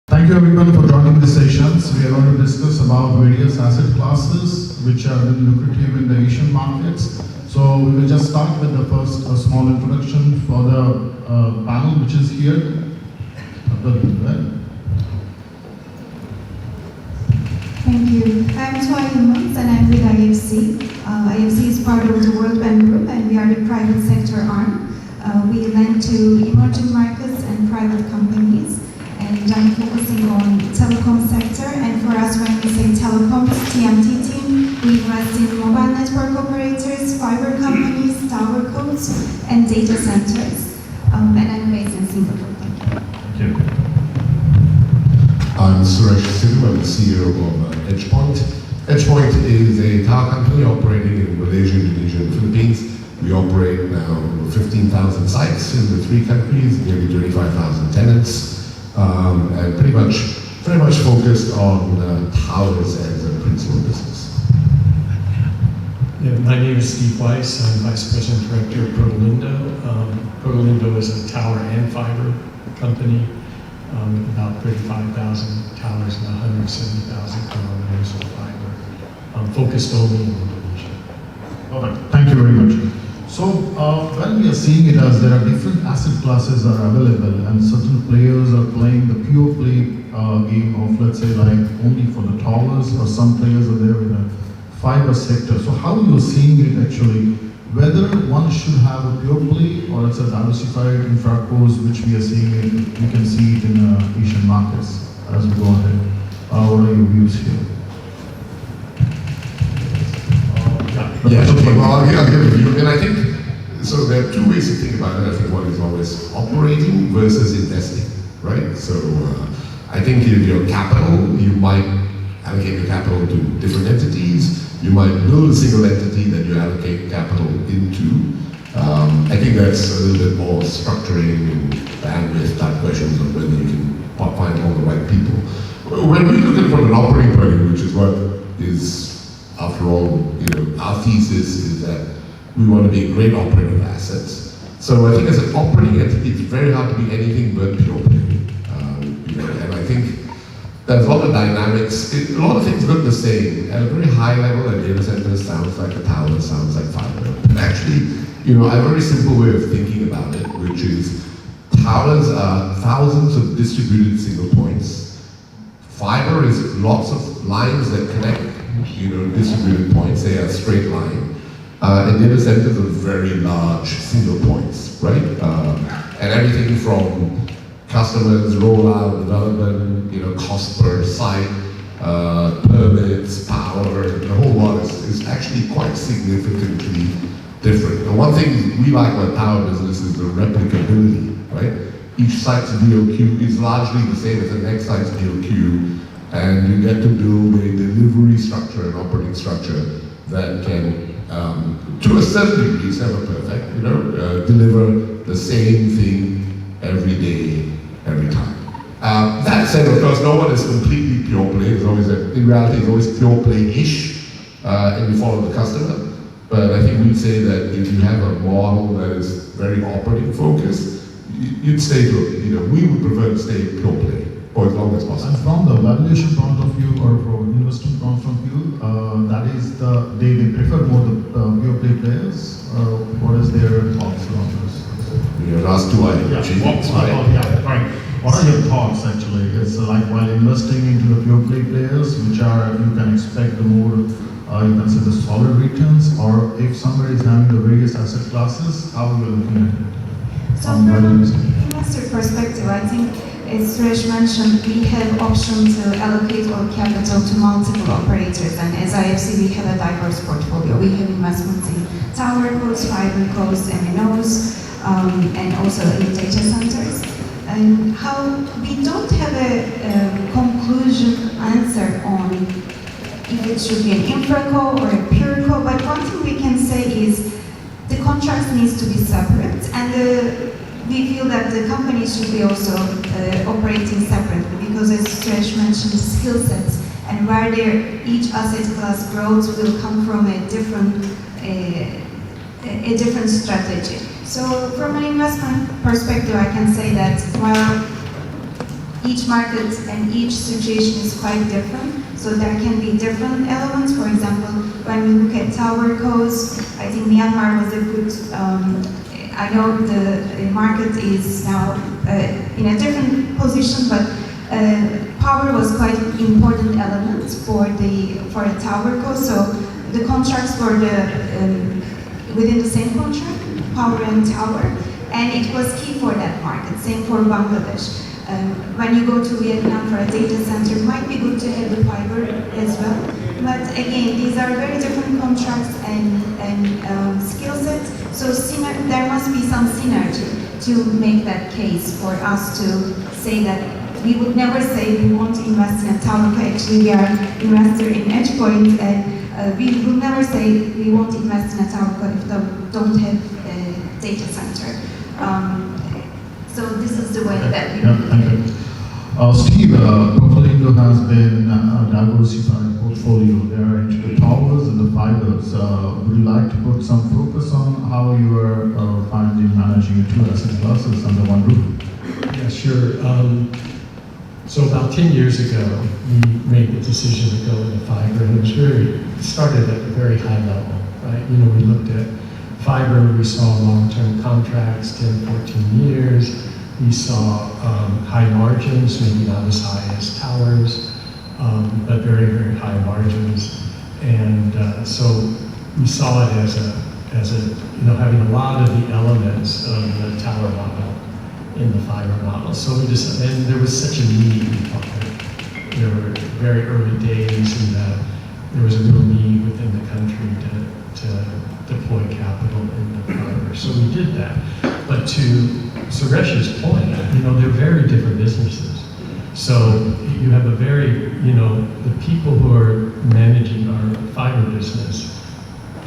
Thank you everyone for joining the sessions. We are going to discuss about various asset classes which are very lucrative in the Asian markets. So we will just start with the first small introduction for the panel which is here. Thank you. I'm Choi Humans and I'm with IFC. IFC is part of the World Bank Group and we are the private sector arm. We lend to emerging markets and private companies. And I'm focusing on telecom sector. And for us, when we say telecoms, TMT team, we invest in mobile network operators, fiber companies, tower codes, and data centers. And I'm based in Singapore. Thank you. I'm Suresh Sidhu, I'm the CEO of EdgePoint. EdgePoint is a tower company operating in Malaysia, Indonesia, and the Philippines. We operate now over 15,000 sites in the 3 countries, nearly 25,000 tenants. And pretty much focused on towers as a principal business. Yeah, my name is Steve Weiss. I'm Vice President Director of Protolindo. Protolindo is a tower and fiber company with about 35,000 towers and 170,000 kilometers of fiber, focused only in Indonesia. Perfect. Thank you very much. So when we are seeing it as there are different asset classes are available and certain players are playing the pure play game of, let's say, like only for the towers, or some players are there in the fiber sector. So how you are seeing it actually, whether one should have a pure play or it's a diversified infra course, which we are seeing it, we can see it in Asian markets as we go ahead. What are your views here? Yeah, okay, well, I'll give a view, and I think, so there are 2 ways to think about it. I think one is always operating versus investing, right? So I think if your capital, you might allocate your capital to different entities. You might build a single entity that you allocate capital into. I think that's a little bit more structuring and bandwidth type questions of whether you can find all the right people. When we look at it from an operating point of view, which is what is, after all, our thesis is that we want to be a great operator of assets. So I think as an operating entity, it's very hard to be anything but pure play. And I think there's a lot of dynamics. A lot of things look the same. At a very high level, a data center sounds like a tower, sounds like fiber. But actually, I have a very simple way of thinking about it, which is towers are thousands of distributed single points. Fiber is lots of lines that connect distributed points, say a straight line. And data centers are very large single points, right? And everything from customers, rollout, development, cost per site, permits, power, the whole lot is actually quite significantly different. The one thing we like about tower business is the replicability, right? Each site's DOQ is largely the same as the next site's DOQ. And you get to build a delivery structure, an operating structure that can, to a certain degree, it's never perfect, deliver the same thing every day, every time. That said, of course, no one is completely pure play. There's always in reality, it's always pure play-ish, and you follow the customer. But I think we'd say that if you have a model that is very operating focused, you'd stay to, we would prefer to stay pure play. For as long as possible. And from the valuation point of view or from investment point of view, that is they prefer more the pure play players. What is their thoughts on this? We are asked to right. What are your thoughts actually? It's like while investing into the pure play players, which are you can expect the more you can say the solid returns, or if somebody is having the various asset classes, how are you looking at it? So from an investor perspective, I think, as Suresh mentioned, we have option to allocate our capital to multiple operators, and as IFC we have a diverse portfolio. We have investments in tower codes, fiber codes, MNOs, and also in data centers. And how we don't have a conclusion answer on if it should be an infra co or a pure co, but one thing we can say is the contracts needs to be separate, and we feel that the company should be also operating separately, because as Suresh mentioned, skill sets and where each asset class growth will come from a different strategy. So from an investment perspective, I can say that while each market and each situation is quite different, so there can be different elements. For example, when we look at tower costs, I think Myanmar was a good, I know the market is now in a different position, but power was quite important element for a tower cost. So the contracts were within the same contract, power and tower, and it was key for that market. Same for Bangladesh. When you go to Vietnam for a data center, it might be good to have the fiber as well. But again, these are very different contracts and skill sets. So there must be some synergy to make that case for us to say that we would never say we want to invest in a tower. Actually, we are investor in EdgePoint, and we will never say we won't invest in a tower if they don't have a data center. So this is the way that we thank you. Steve, Propolindo has been a diversified portfolio. They are into the towers and the fibers. Would you like to put some focus on how you are finding managing two asset classes under one roof? Yeah, sure. So about 10 years ago, we made the decision to go into fiber, and it started at a very high level, right? You know, we looked at fiber, we saw long-term contracts, 10, 14 years. We saw high margins, maybe not as high as towers, but very, very high margins. And so we saw it as a, you know, having a lot of the elements of the tower model in the fiber model. So we just, and there was such a need. There were very early days, and there was a real need within the country to deploy capital in the fiber. So we did that. But to Suresh's point, you know, they're very different businesses. So you have a very, you know, the people who are managing our fiber business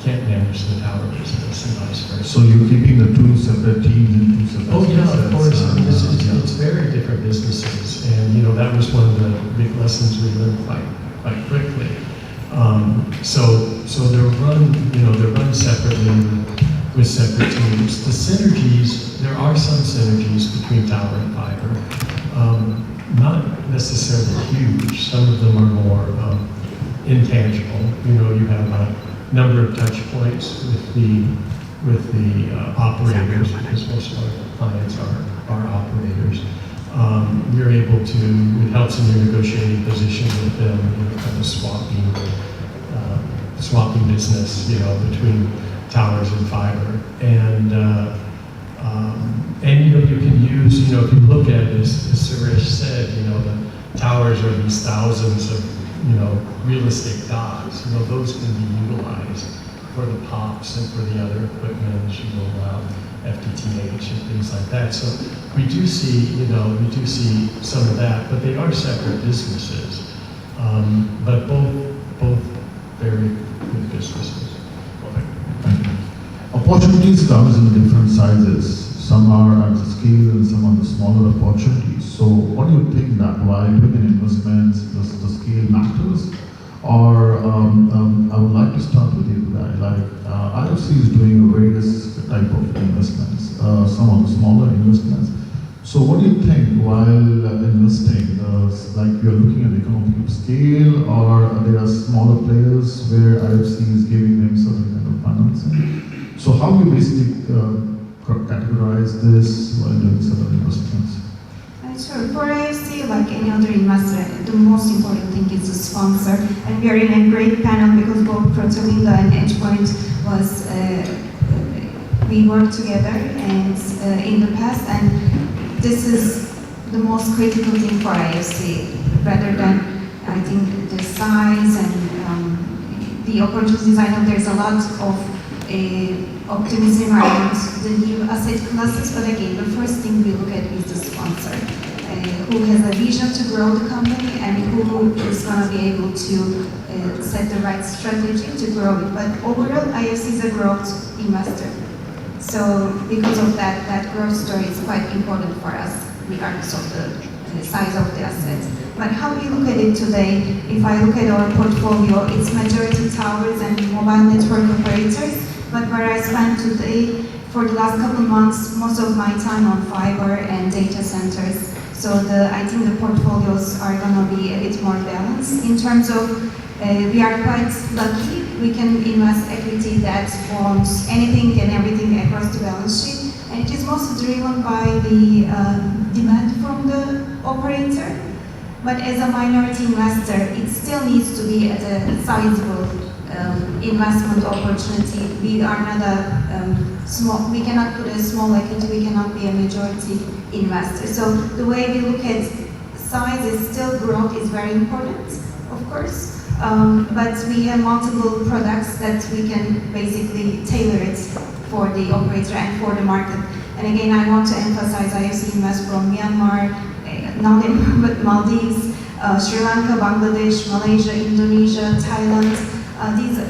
can't manage the tower business and vice versa. So you're keeping the two separate teams in two separate Oh yeah, of course. and, It's very different businesses, and you know that was one of the big lessons we learned quite quickly. So they're run separately with separate teams. The synergies, there are some synergies between tower and fiber, not necessarily huge. Some of them are more intangible. You know, you have a number of touch points with the operators, because most of our clients are operators. You're able to, it helps in your negotiating position with them, you know, kind of swapping business, you know, between towers and fiber. And you know, you can use, you know, if you look at it, as Suresh said, you know, the towers are these thousands of, you know, real estate dots. You know, those can be utilized for the POPs and for the other equipment as you roll out FTTH and things like that. So we do see, you know, some of that, but they are separate businesses. But both very good businesses. Opportunities comes in different sizes. Some are at the scale and some are the smaller opportunities. So what do you think that while doing an investment, the scale matters? Or I would like to start with you, Guy. Like IFC is doing various type of investments, some of the smaller investments. So what do you think while investing? Like you're looking at the economy of scale, or there are smaller players where IFC is giving them certain kind of financing? So how do you basically categorize this while doing certain investments? Sure. For IFC, like any other investor, the most important thing is the sponsor. And we are in a great panel because both Propolindo and EdgePoint was, we worked together and in the past, and this is the most critical thing for IFC, rather than, I think, the size and the opportunities. I know there's a lot of optimism around the new asset classes, but again, the first thing we look at is the sponsor, who has a vision to grow the company and who is going to be able to set the right strategy to grow it. But overall, IFC is a growth investor. So because of that, that growth story is quite important for us, regardless of the size of the assets. But how we look at it today, if I look at our portfolio, it's majority towers and mobile network operators. But where I stand today, for the last couple of months, most of my time on fiber and data centers. So I think the portfolios are going to be a bit more balanced in terms of we are quite lucky. We can invest equity, debt, bonds, anything and everything across the balance sheet. And it is mostly driven by the demand from the operator. But as a minority investor, it still needs to be at a sizable investment opportunity. We are not a small, we cannot put a small equity, we cannot be a majority investor. So the way we look at size is still growth is very important, of course. But we have multiple products that we can basically tailor it for the operator and for the market. And again, I want to emphasize IFC invest from Myanmar, not in, but Maldives, Sri Lanka, Bangladesh, Malaysia, Indonesia, Thailand,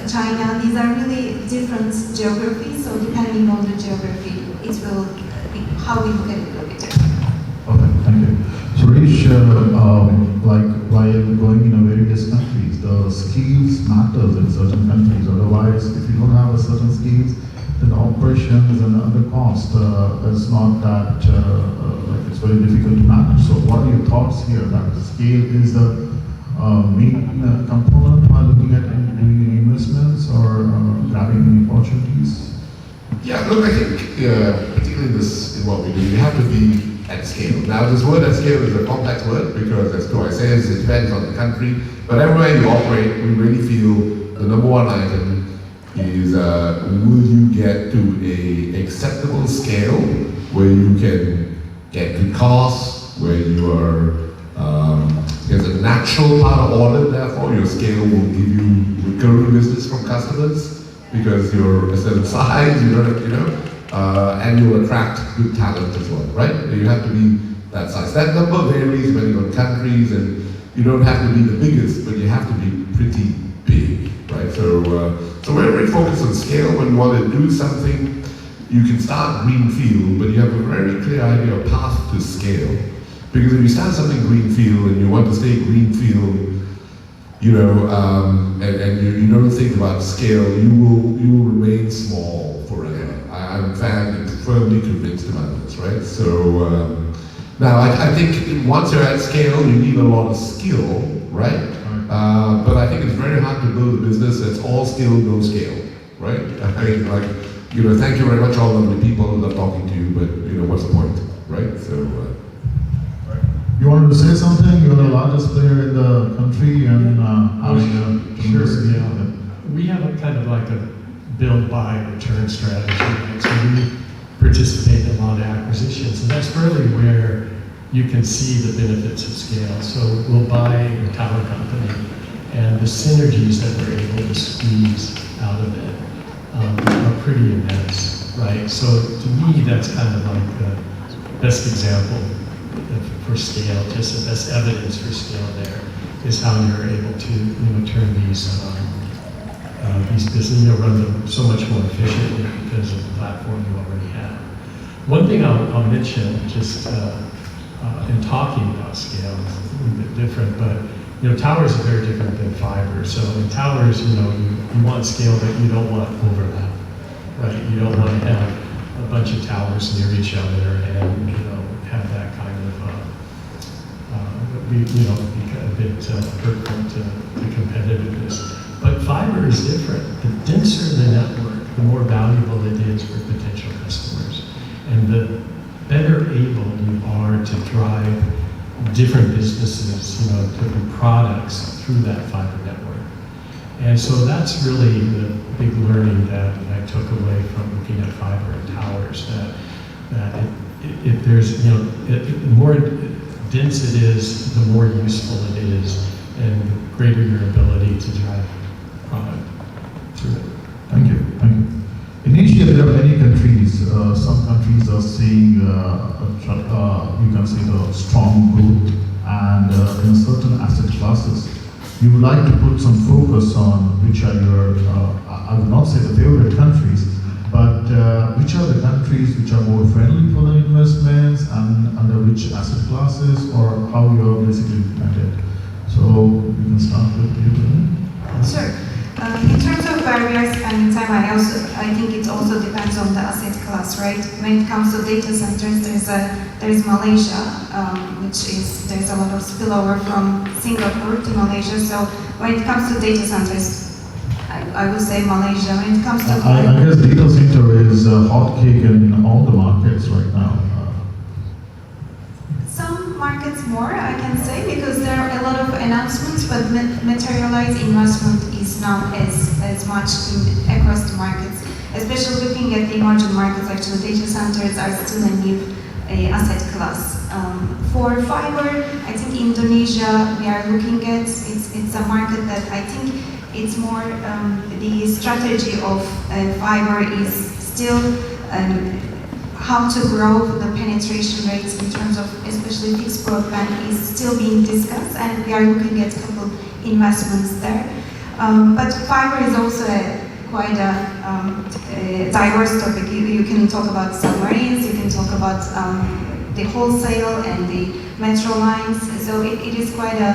China. These are really different geographies, so depending on the geography, it will be how we look at it will be different. Okay, thank you. So Rish, like while going in various countries, the skills matters in certain countries. Otherwise, if you don't have a certain skills, then operations and other costs is not that like it's very difficult to manage. So what are your thoughts here? That the scale is the main component while looking at doing investments or grabbing any opportunities? Yeah, look, I think particularly in what we do, you have to be at scale. Now, this word at scale is a complex word because, as Kawai says, it depends on the country. But everywhere you operate, we really feel the number one item is will you get to a acceptable scale where you can get good costs, where you are there's a natural part of audit, therefore your scale will give you recurring business from customers because you're a certain size, you don't have, and you'll attract good talent as well, right? You have to be that size. That number varies depending on countries, and you don't have to be the biggest, but you have to be pretty big, right? So we're very focused on scale. When you want to do something, you can start greenfield, but you have a very clear idea of path to scale. Because if you start something greenfield and you want to stay greenfield, and you don't think about scale, you will remain small forever. I'm firmly convinced about this, right? So now I think once you're at scale, you need a lot of skill, right? But I think it's very hard to build a business that's all skill, no scale, right? I mean, thank you very much, all of the people who are talking to you, but what's the point, right? So. You wanted to say something? You're the largest player in the country and having a Sure, yeah. We have a kind of like a build, buy, return strategy, right? So we participate in a lot of acquisitions, and that's really where you can see the benefits of scale. So we'll buy a tower company, and the synergies that we're able to squeeze out of it are pretty immense, right? So to me, that's kind of like the best example for scale, just the best evidence for scale there is how you're able to turn these business, run them so much more efficiently because of the platform you already have. One thing I'll mention just in talking about scale is a little bit different, but towers are very different than fiber. So in towers, you want scale, but you don't want overlap, right? You don't want to have a bunch of towers near each other and have that kind of be a bit hurtful to competitiveness. But fiber is different. The denser the network, the more valuable it is for potential customers, and the better able you are to drive different businesses, different products through that fiber network. And so that's really the big learning that I took away from looking at fiber and towers. That if there's the more dense it is, the more useful it is, and the greater your ability to drive product through it. Thank you. In Asia, there are many countries. Some countries are seeing, you can say, the strong growth, and in certain asset classes, you would like to put some focus on which are your, I would not say the favorite countries, but which are the countries which are more friendly for the investments and under which asset classes, or how you are basically implemented. So we can start with you. Sure. In terms of barriers and time, I think it also depends on the asset class, right? When it comes to data centers, there's Malaysia, there's a lot of spillover from Singapore to Malaysia. So when it comes to data centers, I would say Malaysia. When it comes to I guess data center is a hot cake in all the markets right now. some markets more, I can say, because there are a lot of announcements, but materialized investment is not as much across the markets. Especially looking at the emerging markets, actually data centers are still a new asset class. For fiber, I think Indonesia we are looking at, it's a market that I think it's more, the strategy of fiber is still how to grow the penetration rates in terms of especially fixed broadband is still being discussed, and we are looking at a couple investments there. But fiber is also quite a diverse topic. You can talk about submarines, you can talk about the wholesale and the metro lines, so it is quite a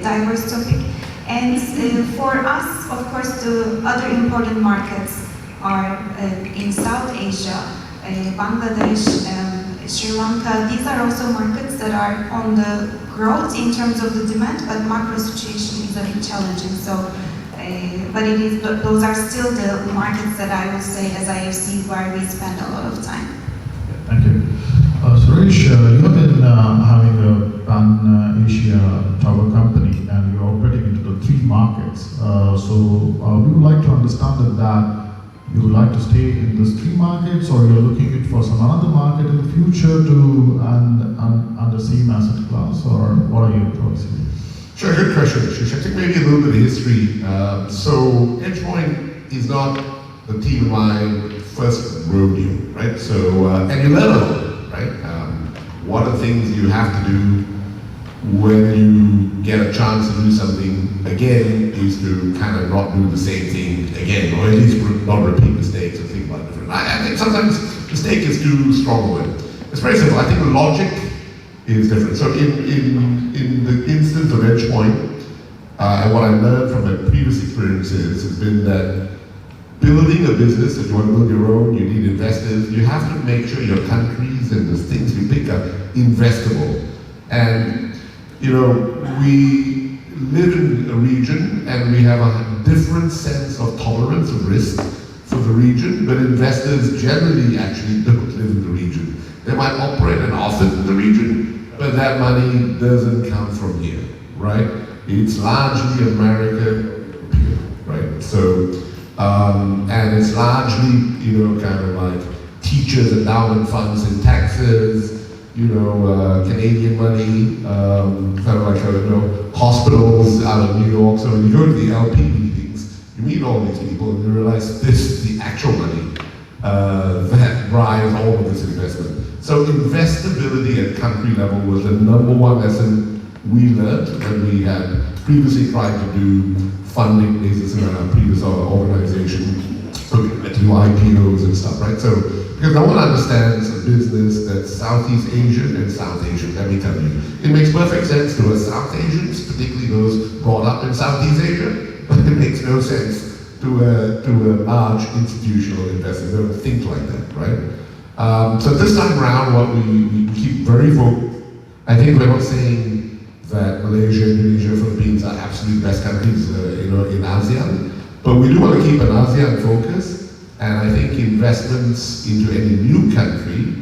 diverse topic. And for us, of course, the other important markets are in South Asia, Bangladesh, Sri Lanka. These are also markets that are on the growth in terms of the demand, but macro situation is a bit challenging. So, but those are still the markets that I would say as IFC where we spend a lot of time. Thank you. Suresh, you have been having a pan-Asia tower company and you're operating into the 3 markets. So we would like to understand that you would like to stay in these 3 markets, or you're looking for some another market in the future to and the same asset class, or what are your choices? Sure, good question, Ashish. I think maybe a little bit of history. So EdgePoint is not the team of my first rodeo, right? So, and you learn a lot, right? One of the things you have to do when you get a chance to do something again is to kind of not do the same thing again, or at least not repeat mistakes and think about different. I think sometimes mistake is too strong a word. It's very simple. I think the logic is different. So in the instance of EdgePoint, and what I learned from my previous experiences has been that building a business, if you want to build your own, you need investors. You have to make sure your countries and the things you pick up investable. And you know, we live in a region and we have a different sense of tolerance of risk for the region, but investors generally actually don't live in the region. They might operate an office in the region, but that money doesn't come from here, right? It's largely American, right? So, and it's largely, you know, kind of like teachers, endowment funds and taxes, you know, Canadian money, kind of like, I don't know, hospitals out of New York. So when you go to the LP meetings, you meet all these people and you realize this is the actual money that drives all of this investment. So investability at country level was the #1 lesson we learned when we had previously tried to do funding basis in our previous organization, to do IPOs and stuff, right? So, because no one understands a business that's Southeast Asian and South Asian, let me tell you. It makes perfect sense to us South Asians, particularly those brought up in Southeast Asia, but it makes no sense to a large institutional investor. They don't think like that, right? So this time around, what we keep very focused. I think we're not saying that Malaysia, Indonesia, Philippines are absolute best countries, you know, in ASEAN, but we do want to keep an ASEAN focus. And I think investments into any new country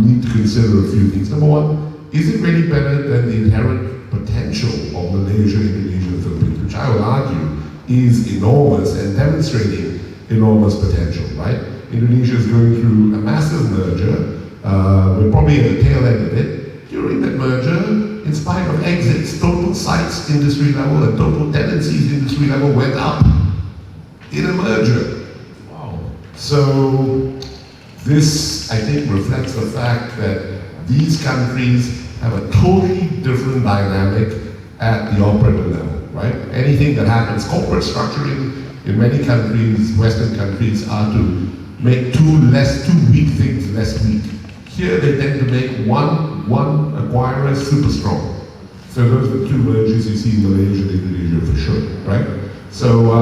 need to consider a few things. #1, is it really better than the inherent potential of Malaysia, Indonesia, and Philippines, which I would argue is enormous and demonstrating enormous potential, right? Indonesia is going through a massive merger. We're probably at the tail end of it. During that merger, in spite of exits, total sites industry level and total tenancies industry level went up in a merger. So this, I think, reflects the fact that these countries have a totally different dynamic at the operator level, right? Anything that happens, corporate structuring in many countries, Western countries, are to make two weak things less weak. Here they tend to make one acquirer super strong. So those are the 2 mergers you see in Malaysia and Indonesia for sure, right? So,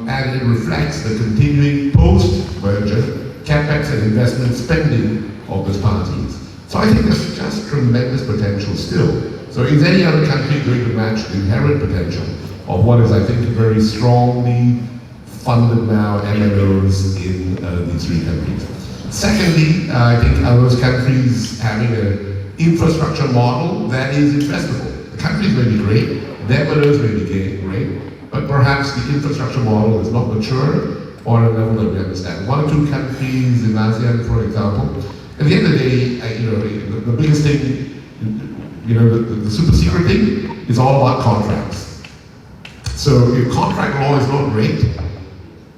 and it reflects the continuing post-merger capex and investment spending of those parties. So I think there's just tremendous potential still. So is any other country going to match the inherent potential of what is, I think, very strongly funded now MNOs in these three countries? Secondly, I think are those countries having an infrastructure model that is investable. The countries may be great, the MNOs may be great, but perhaps the infrastructure model is not mature or at a level that we understand. One or two countries in ASEAN, for example, at the end of the day, the biggest thing, the super secret thing is all about contracts. So if contract law is not great,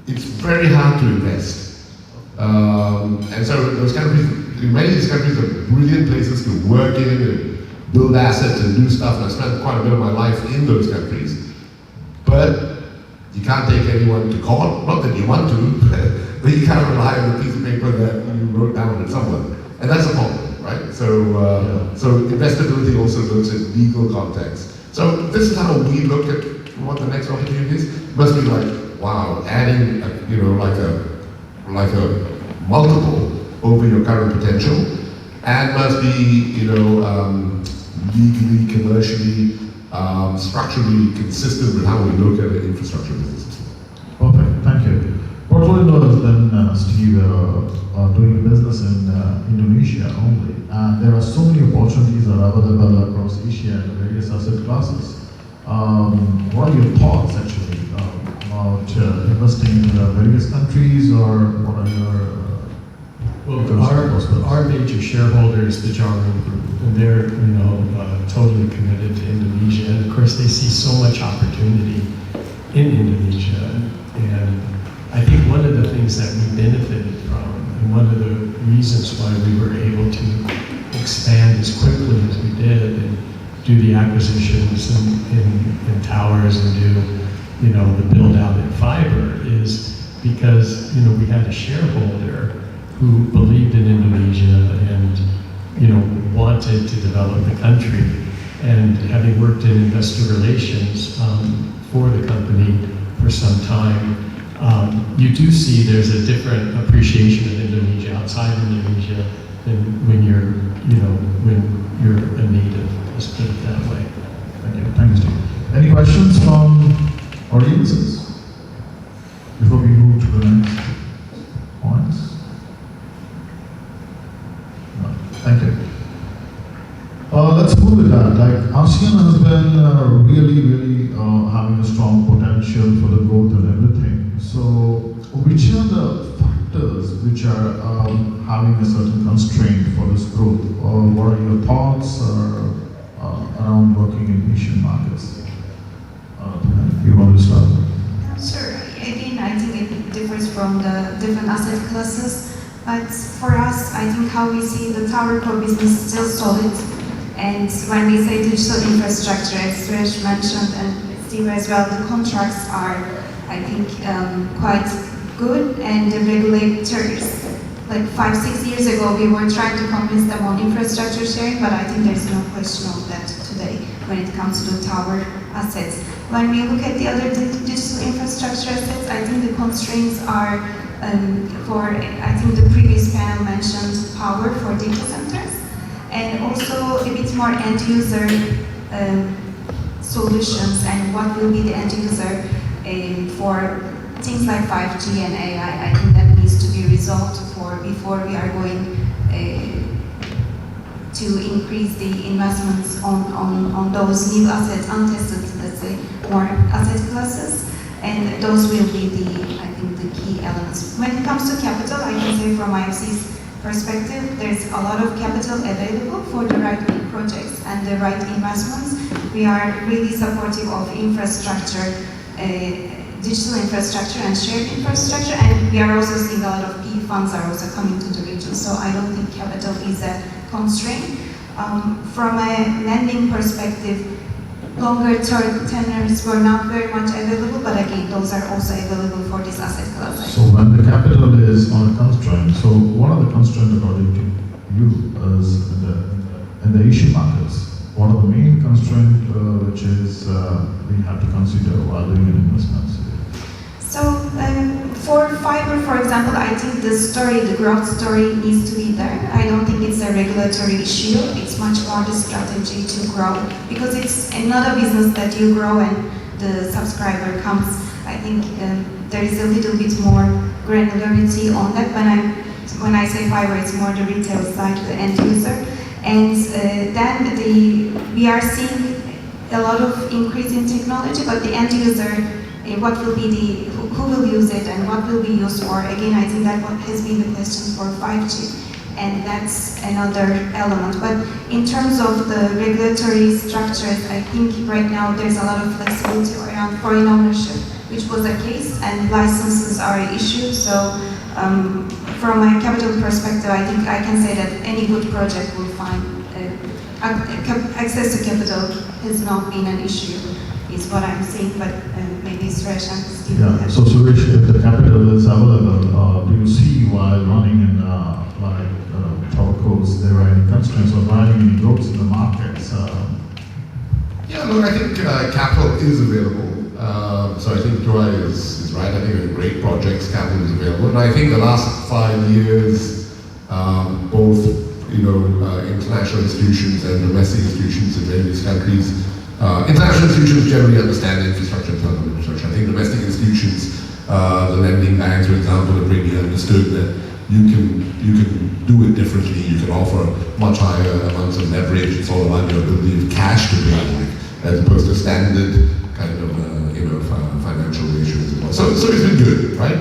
it's very hard to invest. And so those countries, many of these countries are brilliant places to work in and build assets and do stuff. And I spent quite a bit of my life in those countries. But you can't take anyone to court, not that you want to, but you can't rely on the piece of paper that you wrote down with someone. And that's a problem, right? So, so investability also looks at legal context. So this is how we look at what the next opportunity is. It must be like, wow, adding, like a multiple over your current potential, and must be, legally, commercially, structurally consistent with how we look at the infrastructure businesses. Perfect, thank you. Portfolio has been, Steve, doing business in Indonesia only, and there are so many opportunities that are available across Asia and various asset classes. What are your thoughts actually about investing in various countries, or what are your our major shareholder is the Jakarta Group, and they're totally committed to Indonesia. And of course, they see so much opportunity in Indonesia. And I think one of the things that we benefited from, and one of the reasons why we were able to expand as quickly as we did and do the acquisitions in towers and do the build out in fiber is because we had a shareholder who believed in Indonesia and wanted to develop the country. And having worked in investor relations for the company for some time, you do see there's a different appreciation of Indonesia outside Indonesia than when you're a native. Let's put it that way. Thank you. Thanks, Steve. Any questions from audiences before we move to the next points? No. Thank you. Let's move with that. Like ASEAN has been really having a strong potential for the growth and everything. So, which are the factors which are having a certain constraint for this growth? Or what are your thoughts around working in Asian markets? You want to start? Sure. Again, I think it differs from the different asset classes. But for us, I think how we see the tower core business is still solid. And when we say digital infrastructure, as Suresh mentioned, and Steve as well, the contracts are, I think, quite good. And the regulators, like 5-6 years ago, we were trying to convince them on infrastructure sharing, but I think there's no question of that today when it comes to the tower assets. When we look at the other digital infrastructure assets, I think the constraints are I think the previous panel mentioned power for data centers, and also a bit more end user solutions, and what will be the end user for things like 5G and AI. I think that needs to be resolved before we are going to increase the investments on those new assets, untested, let's say, more asset classes, and those will be I think the key elements. When it comes to capital, I can say from IFC's perspective, there's a lot of capital available for the right projects and the right investments. We are really supportive of infrastructure, digital infrastructure and shared infrastructure, and we are also seeing a lot of PE funds are also coming to the region, so I don't think capital is a constraint. From a lending perspective, longer term tenors were not very much available, but again, those are also available for this asset class. So when the capital is on a constraint, so what are the constraints according to you as in the Asian markets? What are the main constraints constraint which is we have to consider while doing an investment? So for fiber, for example, I think the growth story needs to be there. I don't think it's a regulatory issue. It's much more the strategy to grow, because it's another business that you grow and the subscriber comes. I think there is a little bit more granularity on that. When I say fiber, it's more the retail side, the end user. And then we are seeing a lot of increase in technology, but the end user, what will be who will use it and what will be used for? Again, I think that has been the question for 5G, and that's another element. But in terms of the regulatory structures, I think right now there's a lot of flexibility around foreign ownership, which was a case, and licenses are an issue. So from my capital perspective, I think I can say that any good project will find access to capital has not been an issue, is what I'm saying, but maybe Suresh and Steve. Yeah, so Suresh, if the capital is available, do you see while running in telcos, there are any constraints or driving any growth in the markets? Yeah, look, I think capital is available. So I think Joy is right. I think with great projects, capital is available. And I think the last 5 years, both international institutions and domestic institutions in various countries, international institutions generally understand infrastructure and telecom infrastructure. I think domestic institutions, the lending banks, for example, have really understood that you can do it differently. You can offer much higher amounts of leverage. It's all about your ability of cash to pay, as opposed to standard kind of financial ratios as well. So it's been good, right?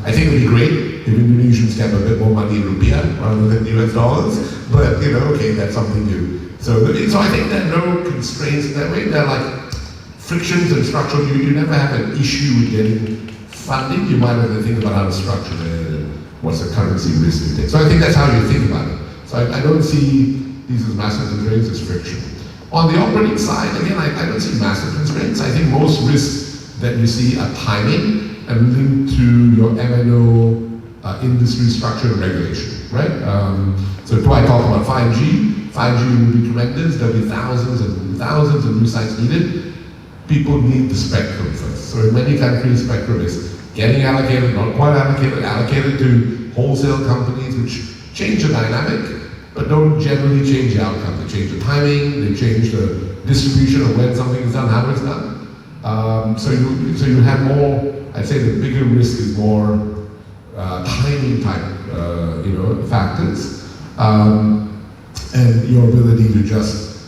I think it'd be great if Indonesians kept a bit more money in rupiah rather than US dollars. But okay, that's something new. So I think there are no constraints in that way. There are like frictions and structural. You never have an issue with getting funding. You might have to think about how to structure it and what's the currency risk you take. So I think that's how you think about it. So I don't see these as massive constraints, as friction. On the operating side, again, I don't see massive constraints. I think most risks that you see are timing and linked to your MNO industry structure and regulation, right? So do I talk about 5G? 5G will be tremendous. There'll be thousands and thousands of new sites needed. People need the spectrum first. So in many countries, spectrum is getting allocated, not quite allocated to wholesale companies, which change the dynamic, but don't generally change the outcome. They change the timing, they change the distribution of when something is done, how it's done. So you have more, I'd say the bigger risk is more timing type factors. And your ability to just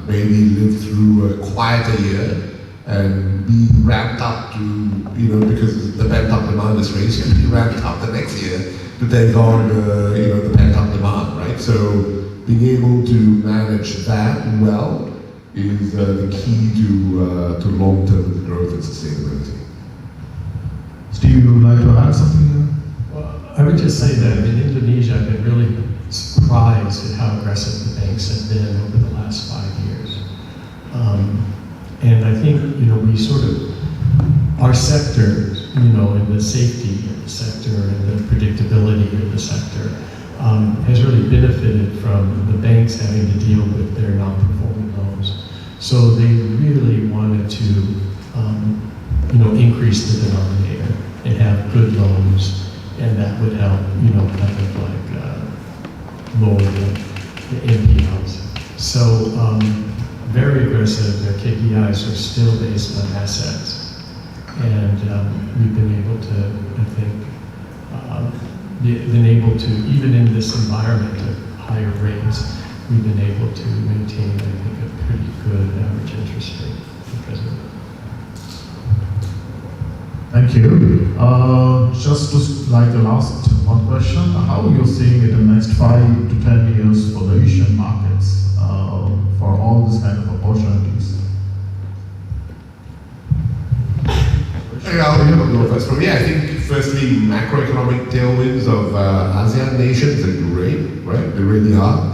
maybe live through a quieter year and be ramped up to, because the pent-up demand is raised, you have to be ramped up the next year to take on the pent-up demand, right? So being able to manage that well is the key to long-term growth and sustainability. Steve, you would like to add something here? Well, I would just say that in Indonesia, I've been really surprised at how aggressive the banks have been over the last 5 years. And I think, we sort of, our sector, in the safety of the sector and the predictability of the sector has really benefited from the banks having to deal with their non-performing loans. So they really wanted to, increase the denominator and have good loans, and that would help, kind of like lower the NPLs. So very aggressive. Their KPIs are still based on assets, and we've been able to, I think, even in this environment of higher rates, we've been able to maintain, I think, a pretty good average interest rate because of it. Thank you. Just like the last one question, how are you seeing it in the next 5 to 10 years for the Asian markets for all these kind of opportunities? I'll go first. For me, I think firstly, macroeconomic tailwinds of ASEAN nations are great, right? They really are.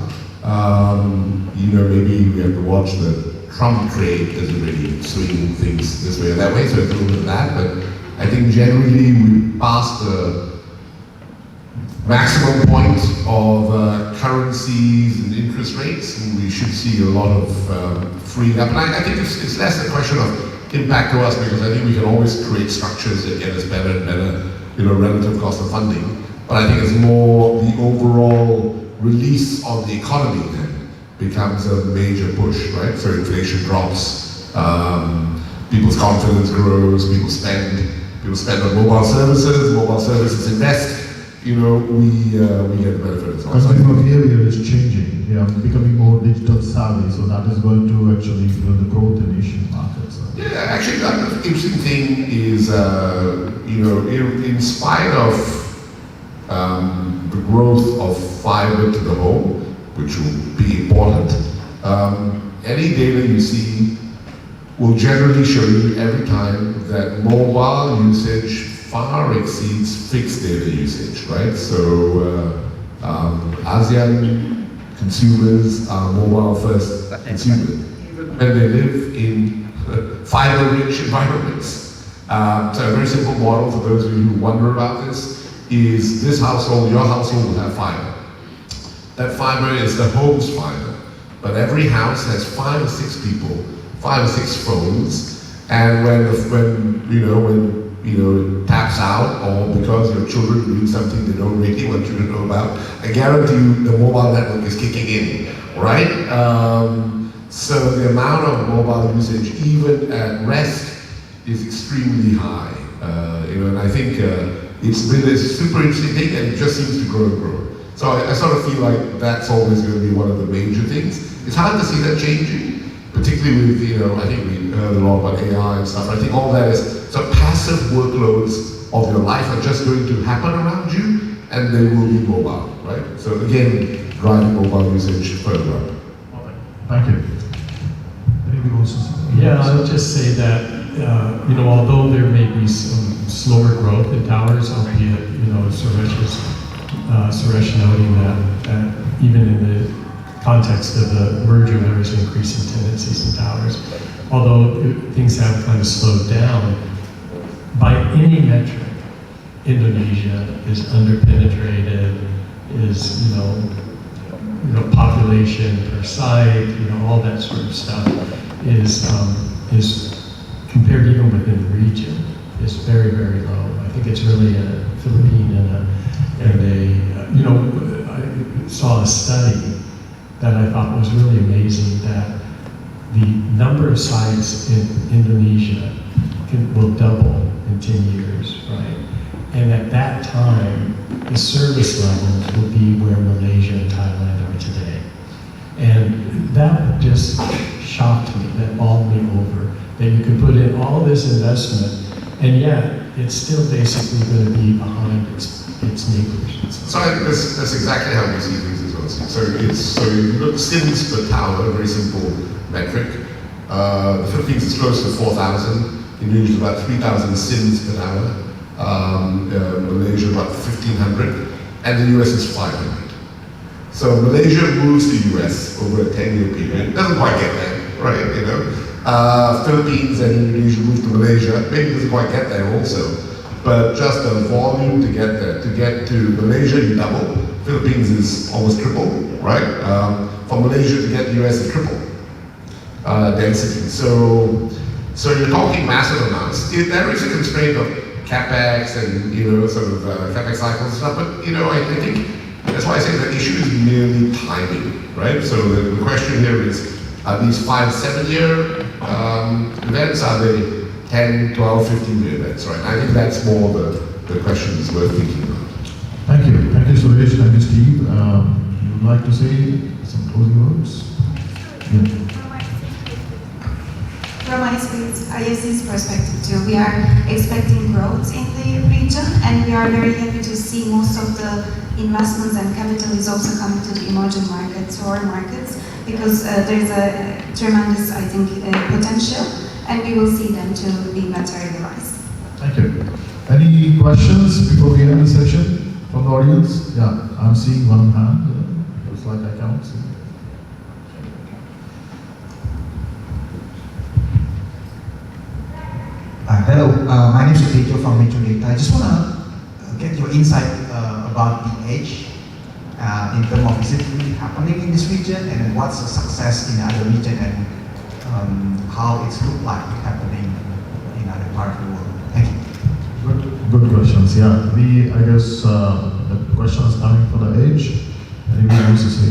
Maybe we have to watch the Trump trade doesn't really swing things this way or that way, so it's a little bit of that, but I think generally we passed the maximum point of currencies and interest rates, and we should see a lot of freeing up. And I think it's less a question of impact to us, because I think we can always create structures that get us better and better, relative cost of funding. But I think it's more the overall release of the economy then becomes a major push, right? So inflation drops, people's confidence grows, people spend on mobile services invest, we get the benefit as well. Consumer behavior is changing, becoming more digital savvy, so that is going to actually the growth in Asian markets. Yeah, actually, the interesting thing is, in spite of the growth of fiber to the home, which will be important, any data you see will generally show you every time that mobile usage far exceeds fixed data usage, right? So ASEAN consumers are mobile first consumers, even when they live in fiber-rich environments. So a very simple model for those of you who wonder about this is this household, your household will have fiber. That fiber is the home's fiber, but every house has 5 or 6 people, 5 or 6 phones, and when it taps out, or because your children doing something they don't really want you to know about, I guarantee you the mobile network is kicking in, right? So the amount of mobile usage, even at rest, is extremely high. And I think it's been a super interesting thing, and it just seems to grow and grow. So I sort of feel like that's always going to be one of the major things. It's hard to see that changing, particularly with, I think we heard a lot about AI and stuff. I think all that is, so passive workloads of your life are just going to happen around you, and they will be mobile, right? So again, driving mobile usage further up. Thank you. Anything else? Yeah, I would just say that, although there may be some slower growth in towers, albeit, Suresh noting that even in the context of the merger, there is increasing tendencies in towers. Although things have kind of slowed down, by any metric, Indonesia is underpenetrated, is, population per site, all that sort of stuff is compared even within the region, is very, very low. I think it's really a Philippine I saw a study that I thought was really amazing, that the number of sites in Indonesia will double in 10 years, right? And at that time, the service levels will be where Malaysia and Thailand are today. And that just shocked me, that bowled me over, that you could put in all this investment, and yet it's still basically going to be behind its neighbors. So I think that's exactly how we see things as well. So you look SIMs per tower, a very simple metric. The Philippines is close to 4,000. Indonesia is about 3,000 SIMs per tower. Malaysia about 1,500, and the US is 500. So Malaysia moves to US over a 10-year period. Doesn't quite get there, right? Philippines and Indonesia move to Malaysia. Maybe doesn't quite get there also. But just the volume to get there. To get to Malaysia, you double. Philippines is almost triple, right? For Malaysia to get the US is triple density. So you're talking massive amounts. There is a constraint of capex and capex cycles and stuff. But I think that's why I say the issue is merely timing, right? So the question here is: are these 5-7 year events? Are they 10, 12, 15-year events, right? I think that's more the question is worth thinking about. Thank you, Suresh. Thank you, Steve. You would like to say some closing words? Yeah. From IFC's perspective too, we are expecting growth in the region, and we are very happy to see most of the investments and capital is also coming to the emerging markets, our markets, because there's a tremendous, I think, potential, and we will see them to be materialized. Thank you. Any questions before we end the session from the audience? Yeah, I'm seeing one hand. Looks like I can't see. Hello, my name is Pedro from Metro Data. I just want to get your insight about the edge. I in terms of visibility happening in this region, and what's the success in other region, and how it's look like happening in other part of the world. Thank you. Good questions. Yeah, I guess the question is coming for the age. Anybody wants to say?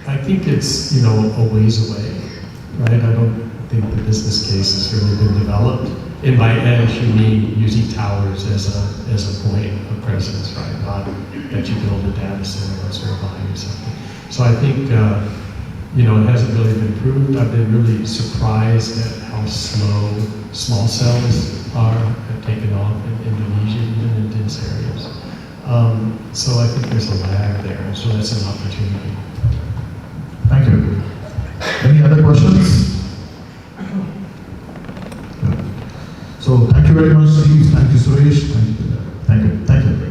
I think it's, you know, a ways away, right? I don't think the business case has really been developed. And by edge, you mean using towers as a point of presence, right? Not that you build a data center or serve behind or something. So I think, you know, it hasn't really been proved. I've been really surprised at how slow small cells have taken off in Indonesia, even in dense areas. So I think there's a lag there, so that's an opportunity. Thank you. Any other questions? So thank you very much, Steve. Thank you, Suresh. Thank you. Thank you.